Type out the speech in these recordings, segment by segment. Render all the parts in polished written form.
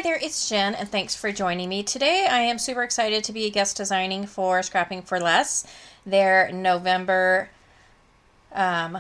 Hi there, it's Jen, and thanks for joining me. Today I am super excited to be guest designing for Scrapping for Less, their November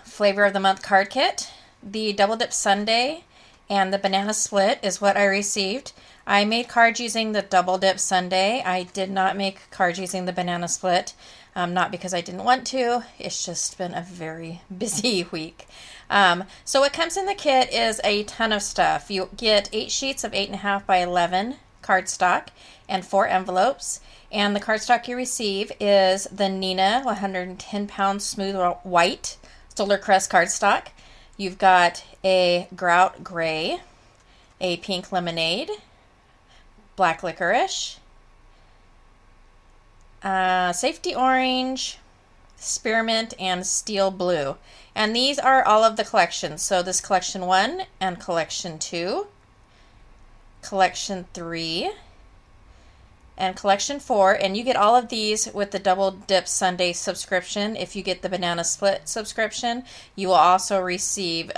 Flavor of the Month card kit. The Double Dip Sundae and the Banana Split is what I received. I made cards using the Double Dip Sundae. I did not make cards using the Banana Split, not because I didn't want to. It's just been a very busy week. So what comes in the kit is a ton of stuff. You get 8 sheets of 8.5 by 11 cardstock and 4 envelopes. And the cardstock you receive is the Nina 110-pound smooth white Solar Crest cardstock. You've got a grout gray, a pink lemonade, black licorice, safety orange, spearmint, and steel blue. And these are all of the collections. So this collection 1 and collection 2, collection 3, and collection 4. And you get all of these with the Double Dip Sundae subscription. If you get the Banana Split subscription, you will also receive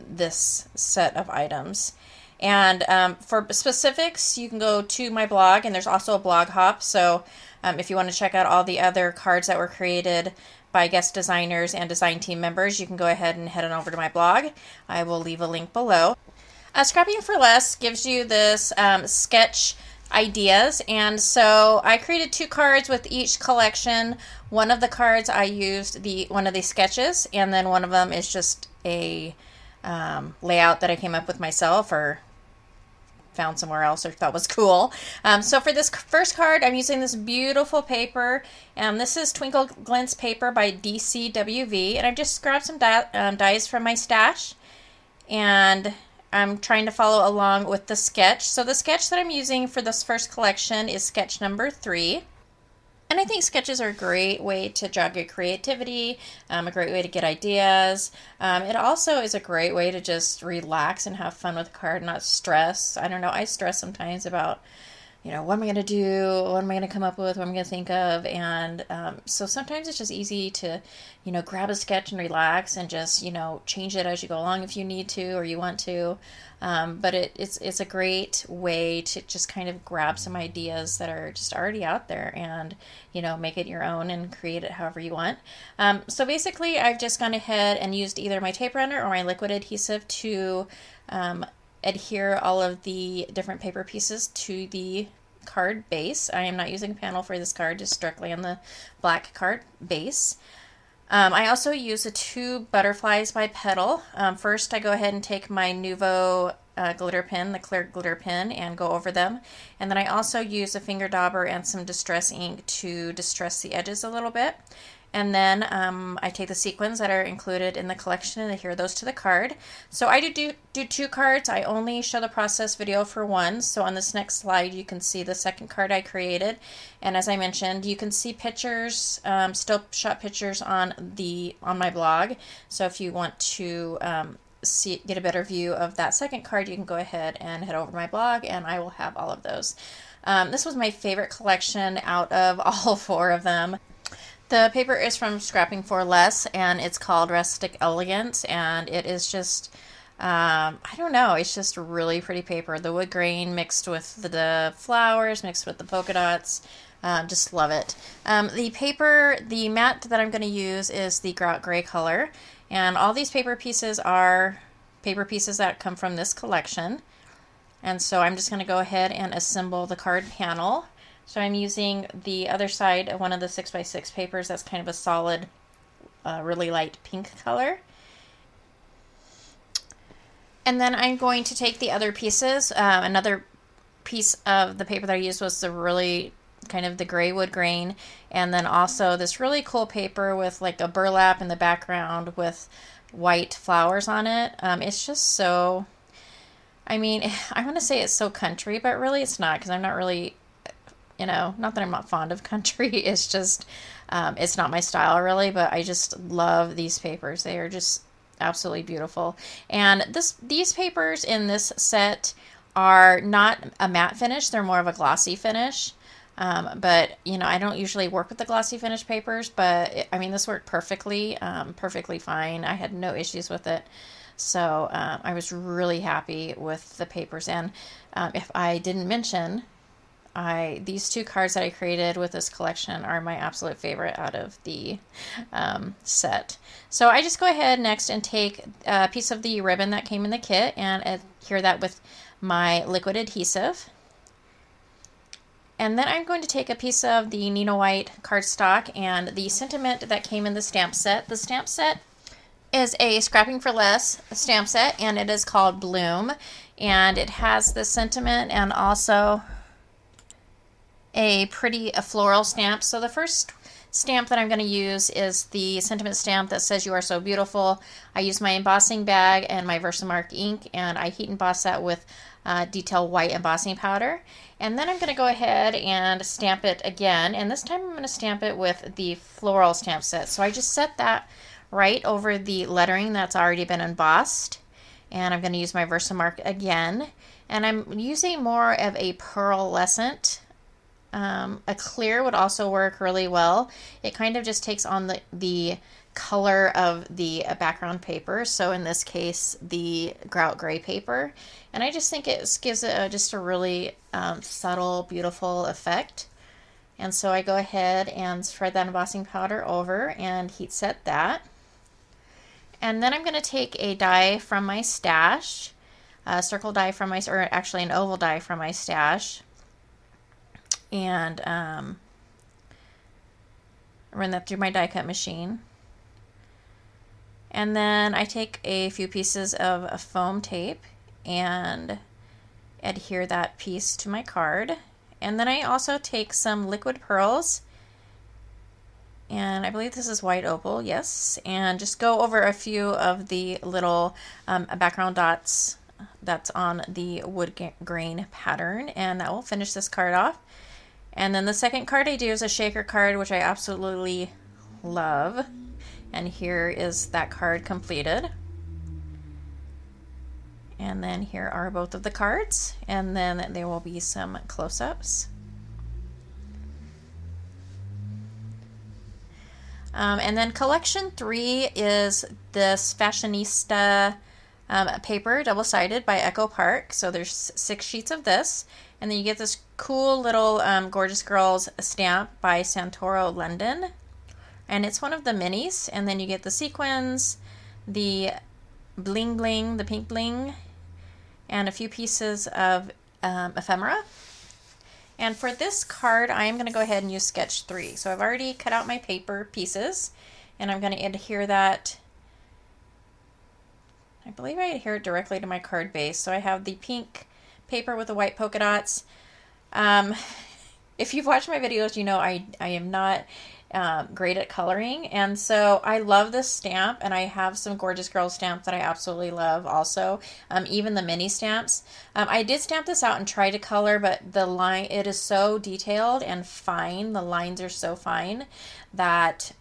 this set of items. And for specifics, you can go to my blog, and there's also a blog hop. So if you want to check out all the other cards that were created by guest designers and design team members, you can go ahead and head on over to my blog. I will leave a link below. Scrapping for Less gives you this sketch ideas, and so I created 2 cards with each collection. One of the cards I used one of these sketches, and then one of them is just a layout that I came up with myself or found somewhere else or thought was cool. So for this first card, I'm using this beautiful paper, and this is Twinkle Glints paper by DCWV, and I've just grabbed some dies from my stash, and I'm trying to follow along with the sketch. So the sketch that I'm using for this first collection is sketch number 3. And I think sketches are a great way to jog your creativity, a great way to get ideas. It also is a great way to just relax and have fun with a card, not stress. I don't know, I stress sometimes about, what am I going to do? What am I going to come up with? What am I going to think of? And so sometimes it's just easy to, grab a sketch and relax and just, change it as you go along if you need to or you want to. But it's a great way to just kind of grab some ideas that are just already out there and, make it your own and create it however you want. So basically, I've just gone ahead and used either my tape runner or my liquid adhesive to adhere all of the different paper pieces to the card base. I am not using a panel for this card, just directly on the black card base. I also use the 2 butterflies by Petal. First, I go ahead and take my Nuvo glitter pen, the clear glitter pen, and go over them. And then I also use a finger dauber and some distress ink to distress the edges a little bit. And then I take the sequins that are included in the collection and adhere those to the card. So I do 2 cards. I only show the process video for 1. So on this next slide, you can see the second card I created. And as I mentioned, you can see pictures, still shot pictures on my blog. So if you want to get a better view of that second card, you can go ahead and head over to my blog, and I will have all of those. This was my favorite collection out of all 4 of them. The paper is from Scrapping for Less, and it's called Rustic Elegance, and it is just, I don't know, it's just really pretty paper. The wood grain mixed with the flowers, mixed with the polka dots, just love it. The mat that I'm going to use is the grout gray color, and all these paper pieces are paper pieces that come from this collection. And so I'm just going to go ahead and assemble the card panel. So I'm using the other side of one of the 6x6 papers that's kind of a solid, really light pink color. And then I'm going to take the other pieces. Another piece of the paper that I used was the really kind of the gray wood grain. And then also this really cool paper with like a burlap in the background with white flowers on it. It's just so, I want to say it's so country, but really it's not, because I'm not really, not that I'm not fond of country, it's just, it's not my style really, but I just love these papers. They are just absolutely beautiful. And these papers in this set are not a matte finish, they're more of a glossy finish. But I don't usually work with the glossy finish papers, but this worked perfectly, perfectly fine. I had no issues with it. So I was really happy with the papers. And if I didn't mention, these 2 cards that I created with this collection are my absolute favorite out of the set. So I just go ahead next and take a piece of the ribbon that came in the kit and adhere that with my liquid adhesive. And then I'm going to take a piece of the Nina White cardstock and the sentiment that came in the stamp set. The stamp set is a Scrapping for Less stamp set, and it is called Bloom. And it has the sentiment and also a pretty floral stamp. So the first stamp that I'm going to use is the sentiment stamp that says "You are so beautiful." I use my embossing bag and my Versamark ink, and I heat emboss that with detail white embossing powder. And then I'm going to go ahead and stamp it again, and this time I'm going to stamp it with the floral stamp set. So I just set that right over the lettering that's already been embossed, and I'm going to use my Versamark again, and I'm using more of a pearlescent. A clear would also work really well. It kind of just takes on the color of the background paper, so in this case the grout gray paper, and I just think it gives it just a really subtle, beautiful effect. And so I go ahead and spread that embossing powder over and heat set that. And then I'm going to take a die from my stash, a circle die from my, or actually an oval die from my stash, and run that through my die cut machine. And then I take a few pieces of foam tape and adhere that piece to my card. And then I also take some liquid pearls, and I believe this is white opal, yes, and just go over a few of the little background dots that's on the wood grain pattern, and that will finish this card off. And then the second card I do is a shaker card, which I absolutely love. And here is that card completed. And then here are both of the cards, and then there will be some close-ups. And then collection 3 is this Fashionista paper, double-sided, by Echo Park. So there's 6 sheets of this, and then you get this cool little Gorgeous Girls stamp by Santoro London, and it's one of the minis. And then you get the sequins, the bling bling, the pink bling, and a few pieces of ephemera. And for this card, I am going to go ahead and use sketch 3. So I've already cut out my paper pieces, and I'm going to adhere that. I believe I adhere it directly to my card base. So I have the pink paper with the white polka dots. If you've watched my videos, you know I am not great at coloring, and so I love this stamp, and I have some Gorgeous Girls stamps that I absolutely love also, even the mini stamps. I did stamp this out and try to color, but the line, it is so detailed and fine, the lines are so fine that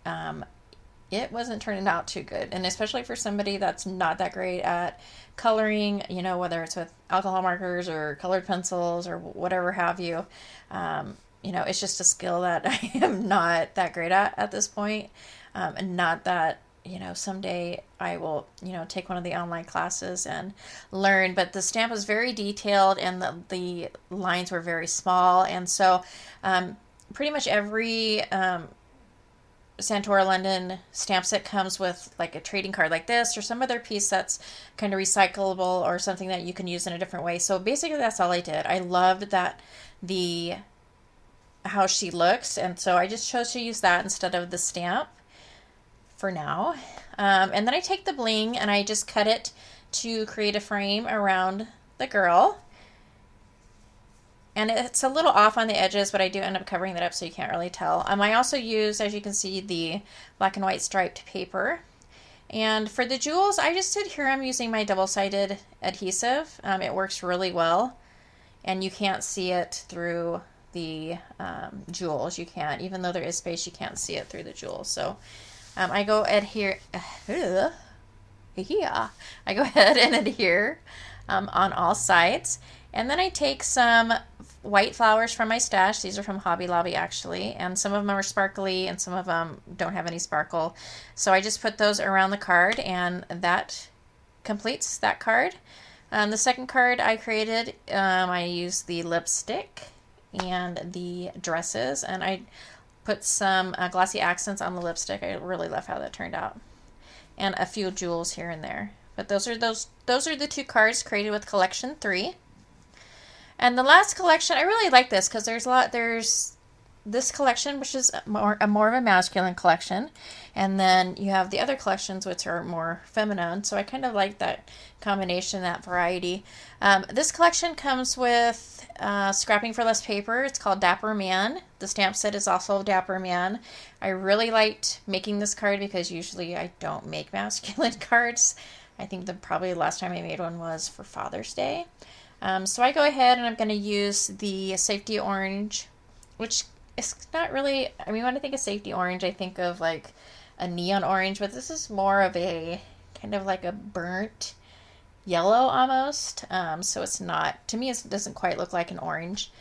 it wasn't turning out too good, and especially for somebody that's not that great at coloring, you know, whether it's with alcohol markers or colored pencils or whatever have you. You know, it's just a skill that I am not that great at this point. And not that, you know, someday I will, you know, take one of the online classes and learn. But the stamp was very detailed, and the lines were very small. And so pretty much every Santoro London stamp set comes with like a trading card like this, or some other piece that's kind of recyclable or something that you can use in a different way. So basically that's all I did. I loved that how she looks, and so I just chose to use that instead of the stamp for now. And then I take the bling and I just cut it to create a frame around the girl, and it's a little off on the edges, but I do end up covering that up so you can't really tell. I also use, as you can see, the black and white striped paper. And for the jewels, I just adhere them using my double-sided adhesive. It works really well, and you can't see it through the jewels. You can't, even though there is space, you can't see it through the jewels. So I go adhere, yeah, I go ahead and adhere on all sides. And then I take some white flowers from my stash. These are from Hobby Lobby, actually, and some of them are sparkly and some of them don't have any sparkle. So I just put those around the card, and that completes that card. The second card I created, I used the lipstick and the dresses, and I put some glossy accents on the lipstick. I really love how that turned out, and a few jewels here and there. But those are the 2 cards created with collection 3. And the last collection, I really like this because there's this collection, which is more of a masculine collection, and then you have the other collections which are more feminine. So I kind of like that combination, that variety. This collection comes with Scrapping for Less paper. It's called Dapper Man. The stamp set is also Dapper Man. I really liked making this card because usually I don't make masculine cards. I think probably the last time I made one was for Father's Day. So I go ahead and I'm going to use the Safety Orange, which it's not really, I mean, when I think of safety orange, I think of like a neon orange, but this is more of a kind of like a burnt yellow almost. So it's not, to me, it doesn't quite look like an orange.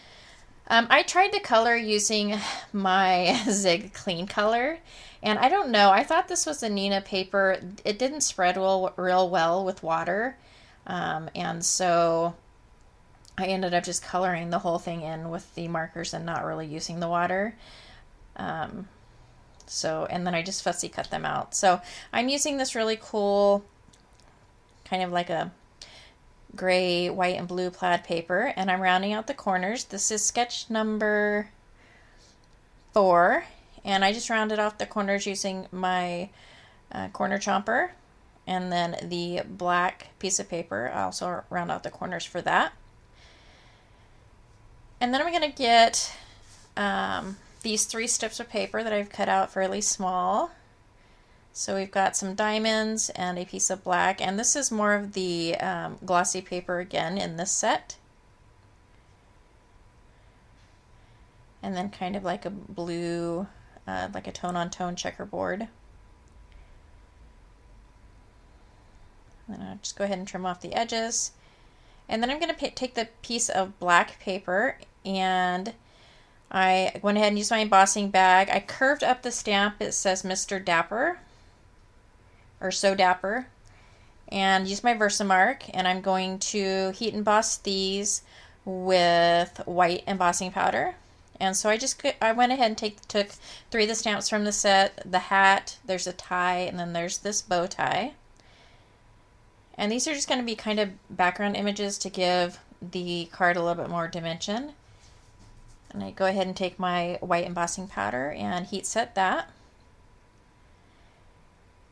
I tried to color using my Zig Clean color, and I don't know, I thought this was a Nina paper. It didn't spread real well with water, and so I ended up just coloring the whole thing in with the markers and not really using the water. And then I just fussy cut them out. So I'm using this really cool, kind of like a gray, white, and blue plaid paper, and I'm rounding out the corners. This is sketch number 4, and I just rounded off the corners using my corner chomper, and then the black piece of paper. I also round out the corners for that. And then I'm going to get these 3 strips of paper that I've cut out fairly small. So we've got some diamonds and a piece of black, and this is more of the glossy paper again in this set. And then kind of like a blue, like a tone-on-tone checkerboard. And then I'll just go ahead and trim off the edges. And then I'm going to take the piece of black paper, and I went ahead and used my embossing bag. I curved up the stamp. It says Mr. Dapper, or So Dapper, and use my Versamark, and I'm going to heat emboss these with white embossing powder. And so I went ahead and took 3 of the stamps from the set, the hat, there's a tie, and then there's this bow tie. And these are just going to be kind of background images to give the card a little bit more dimension. And I go ahead and take my white embossing powder and heat set that.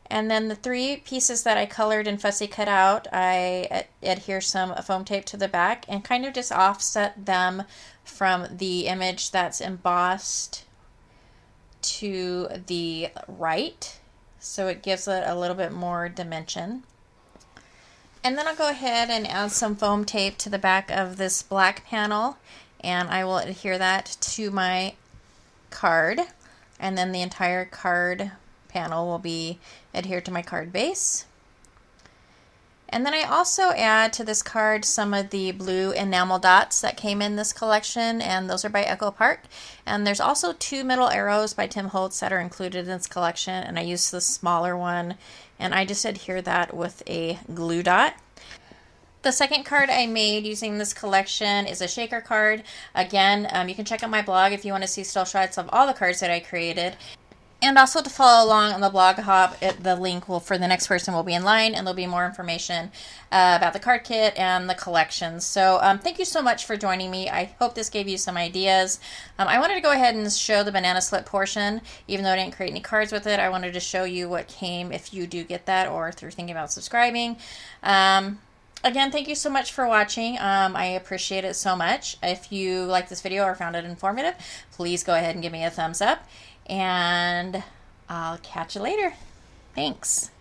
And then the 3 pieces that I colored and fussy cut out, I adhere some foam tape to the back and kind of just offset them from the image that's embossed to the right, so it gives it a little bit more dimension. And then I'll go ahead and add some foam tape to the back of this black panel, and I will adhere that to my card, and then the entire card panel will be adhered to my card base. And then I also add to this card some of the blue enamel dots that came in this collection, and those are by Echo Park. And there's also 2 middle arrows by Tim Holtz that are included in this collection, and I use the smaller one, and I just adhere that with a glue dot. The second card I made using this collection is a shaker card. Again, you can check out my blog if you want to see still shots of all the cards that I created. And also to follow along on the blog hop, the link for the next person will be in line, and there'll be more information about the card kit and the collection. So thank you so much for joining me. I hope this gave you some ideas. I wanted to go ahead and show the banana slip portion, even though I didn't create any cards with it. I wanted to show you what came if you do get that, or if you're thinking about subscribing. Again, thank you so much for watching. I appreciate it so much. If you liked this video or found it informative, please go ahead and give me a thumbs up. And I'll catch you later. Thanks.